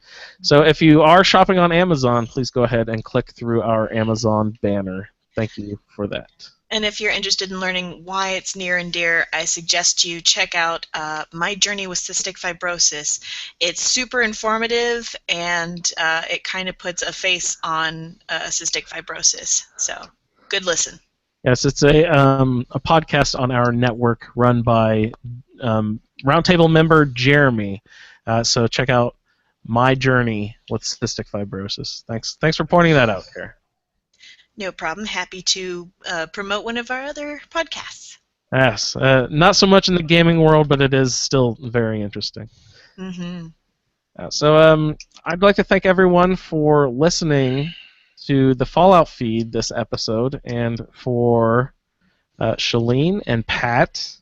So if you are shopping on Amazon, please go ahead and click through our Amazon banner. Thank you for that. And if you're interested in learning why it's near and dear, I suggest you check out My Journey with Cystic Fibrosis. It's super informative, and it kind of puts a face on cystic fibrosis. So, good listen. Yes, it's a podcast on our network run by Roundtable member Jeremy. So check out My Journey with Cystic Fibrosis. Thanks for pointing that out, Kara. No problem. Happy to promote one of our other podcasts. Yes, not so much in the gaming world, but it is still very interesting. Mm-hmm. So I'd like to thank everyone for listening to the Fallout feed this episode, and for Shalene and Pat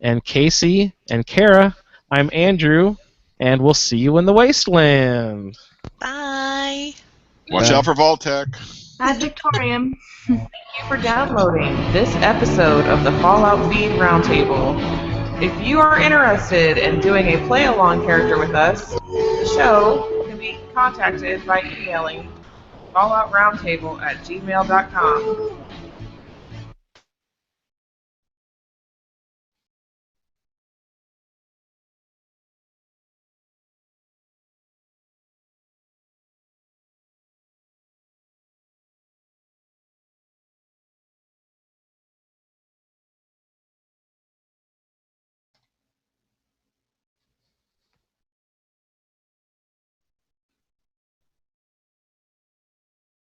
and Casey and Kara, I'm Andrew, and we'll see you in the Wasteland. Bye. Watch out for Vault-Tec. Ad Victoriam. Thank you for downloading this episode of the Fallout Feed Roundtable. If you are interested in doing a play-along character with us, the show can be contacted by emailing falloutroundtable@gmail.com.